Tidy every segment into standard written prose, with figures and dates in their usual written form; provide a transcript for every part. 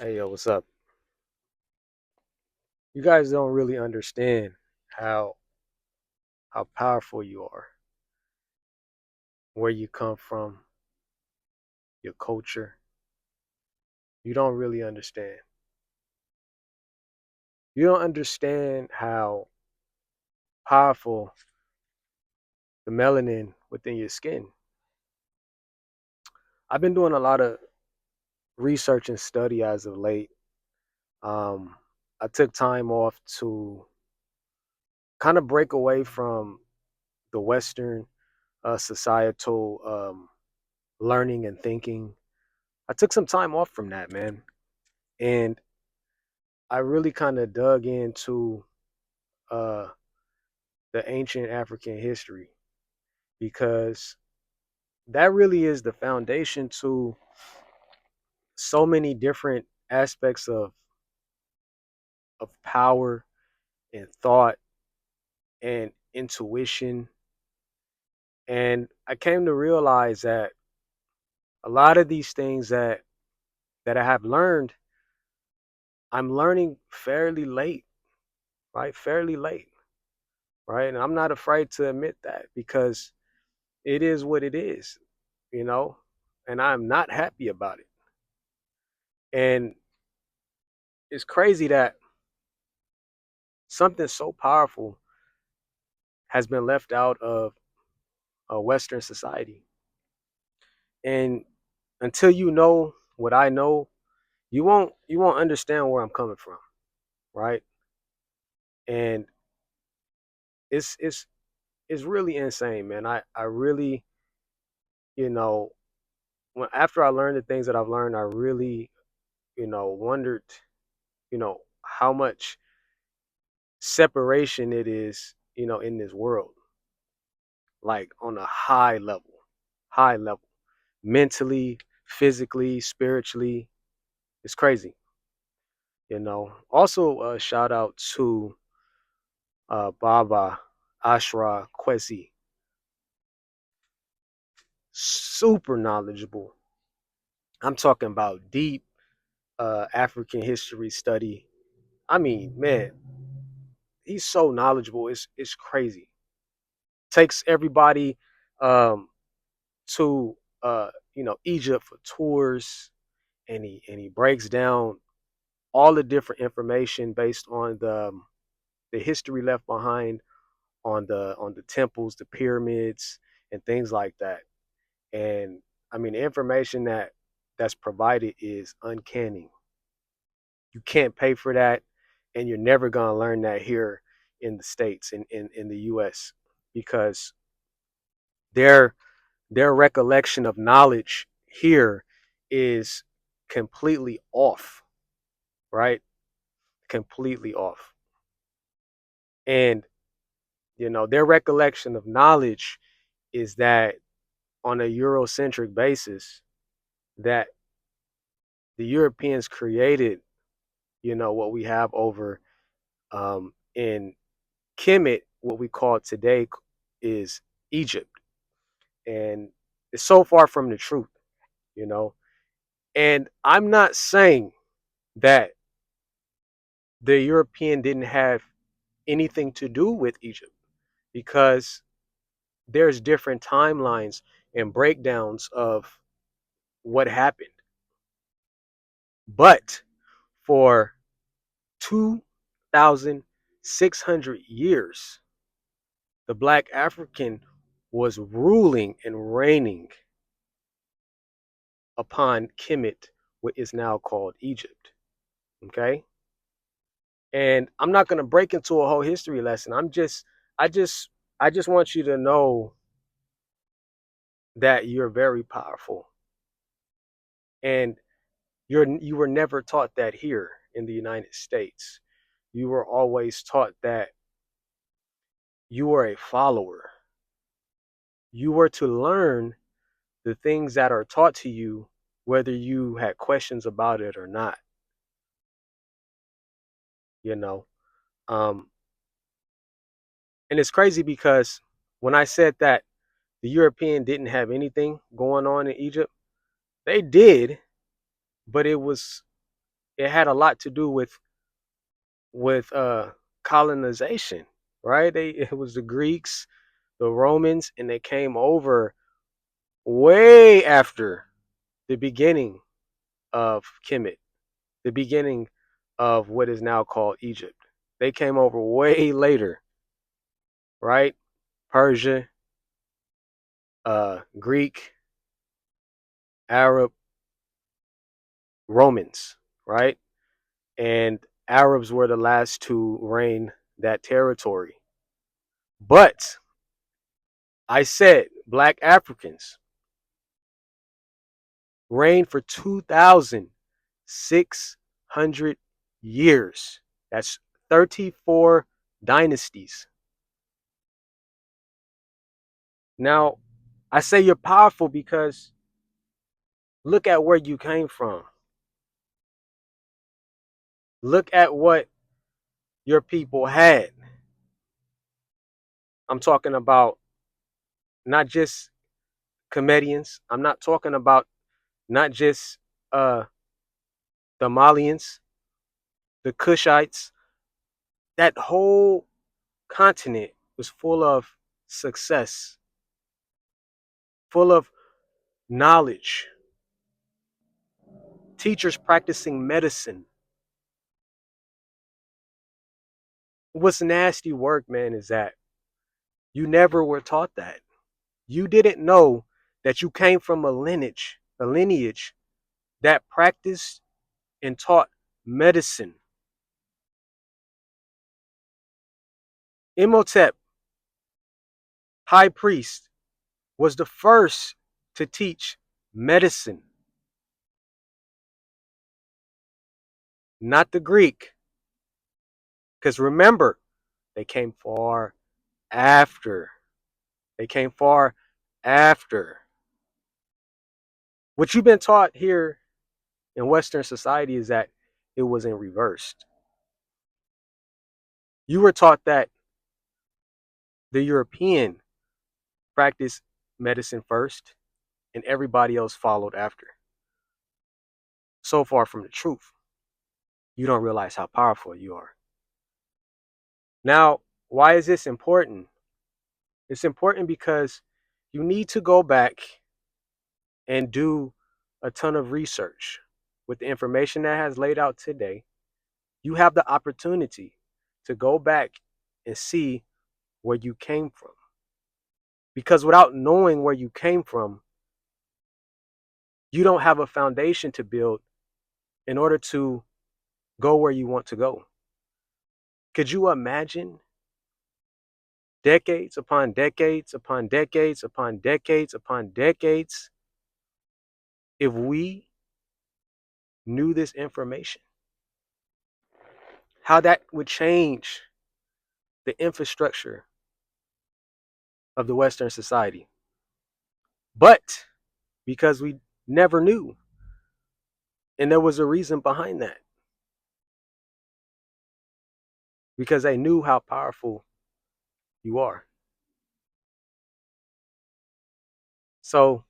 Hey, yo, what's up? You guys don't really understand how how powerful you are, where you come from, your culture. You don't really understand. You don't understand how powerful the melanin within your skin. I've been doing a lot of research and study as of late. Um, I took time off to kind of break away from the Western societal learning and thinking. I took some time off from that, man. And I really kind of dug into uh, the ancient African history because that really is the foundation to so many different aspects of power and thought and intuition. And I came to realize that a lot of these things that I have learned, I'm learning fairly late, right? Fairly late, right? And I'm not afraid to admit that because it is what it is, you know, and I'm not happy about it. And it's crazy that something so powerful has been left out of a Western society. And until you know what I know, you won't understand where I'm coming from, right? And it's it's really insane, man. I really, you know, when after I learned the things that I've learned, I really, wondered, how much separation it is, in this world, like on a high level, mentally, physically, spiritually. It's crazy, Also, shout out to Baba Ashra Kwesi, super knowledgeable. I'm talking about deep African history study. I mean, man, he's so knowledgeable. It's crazy. Takes everybody um, to Egypt for tours, and he breaks down all the different information based on the history left behind on the temples, the pyramids, and things like that. And I mean, the information that's provided is uncanny. You can't pay for that, and you're never gonna learn that here in the states, in the U.S. because their their recollection of knowledge here is completely off, right? Completely off. And their recollection of knowledge is that on a Eurocentric basis, that the Europeans created, what we have over in Kemet, what we call today is Egypt. And it's so far from the truth, you know. And I'm not saying that the European didn't have anything to do with Egypt because there's different timelines and breakdowns of what happened. But for 2,600 years, the black African was ruling and reigning upon Kemet, what is now called Egypt. Okay? And I'm not gonna break into a whole history lesson. I just I just want you to know that you're very powerful. And you were never taught that here in the United States. You were always taught that you were a follower. You were to learn the things that are taught to you, whether you had questions about it or not, you know. Um, and it's crazy because when I said that the European didn't have anything going on in Egypt, they did, but it had a lot to do with colonization, right? It was the Greeks, the Romans, and they came over way after the beginning of Kemet, the beginning of what is now called Egypt. They came over way later, right? Persia, Greek, Arab, Romans, right? And Arabs were the last to reign that territory. But I said black Africans reigned for 2,600 years. That's 34 dynasties. Now, I say you're powerful because look at where you came from. Look at what your people had. I'm talking about not just comedians. I'm not talking about not just uh, the Malians, the Kushites. That whole continent was full of success, full of knowledge, teachers practicing medicine. What's nasty work, man, is that you never were taught that. You didn't know that you came from a lineage that practiced and taught medicine. Imhotep, high priest, was the first to teach medicine, not the Greek. Because remember, they came far after. They came far after. What you've been taught here in Western society is that it was in reversed. You were taught that the European practiced medicine first and everybody else followed after. So far from the truth. You don't realize how powerful you are. Now, why is this important? It's important because you need to go back and do a ton of research. With the information that has laid out today, you have the opportunity to go back and see where you came from. Because without knowing where you came from, you don't have a foundation to build in order to go where you want to go. Could you imagine decades upon decades upon decades upon decades upon decades if we knew this information? How that would change the infrastructure of the Western society. But because we never knew, and there was a reason behind that, because they knew how powerful you are. So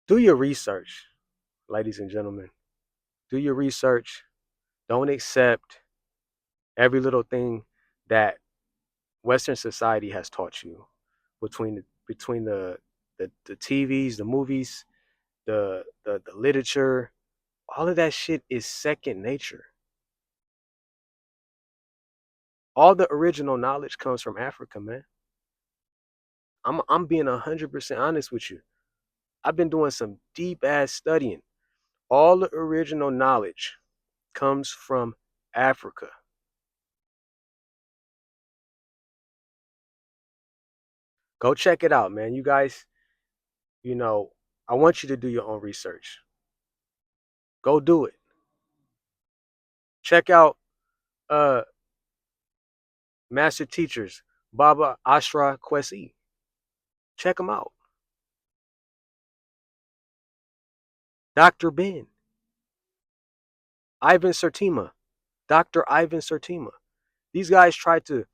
do your research, ladies and gentlemen. Do your research. Don't accept every little thing that Western society has taught you between the TVs, the movies, the literature. All of that shit is second nature. All the original knowledge comes from Africa, man. I'm being 100% honest with you. I've been doing some deep ass studying. All the original knowledge comes from Africa. Go check it out, man. You guys, you know, I want you to do your own research. Go do it. Check out uh master teachers Baba Ashra Kwesi. Check them out. Dr. Ben, Ivan Sertima, Dr. Ivan Sertima. These guys tried to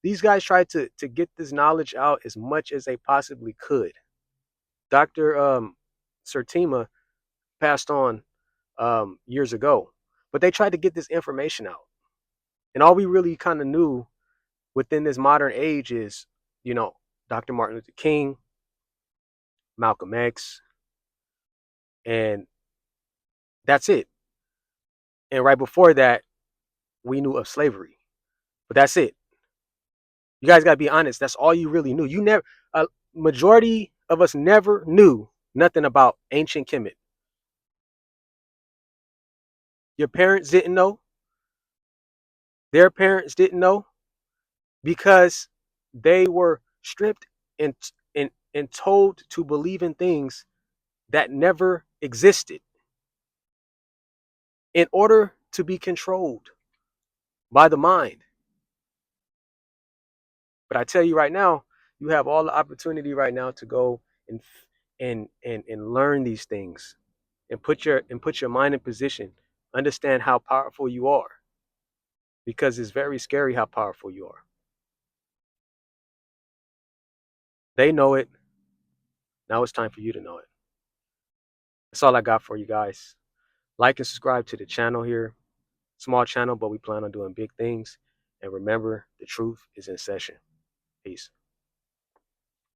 to get this knowledge out as much as they possibly could. Dr. Sertima passed on years ago, But they tried to get this information out. And all we really kind of knew within this modern age is, you know, Dr. Martin Luther King, Malcolm X, and that's it. And right before that, we knew of slavery. But that's it. You guys got to be honest. That's all you really knew. You never, a majority of us never knew nothing about ancient Kemet. Your parents didn't know. Their parents didn't know because they were stripped and told to believe in things that never existed in order to be controlled by the mind. But I tell you right now, you have all the opportunity right now to go and learn these things and put your mind in position. Understand how powerful you are because it's very scary how powerful you are. They know it. Now it's time for you to know it. That's all I got for you guys. Like and subscribe to the channel here. Small channel, but we plan on doing big things. And remember, the truth is in session. Peace.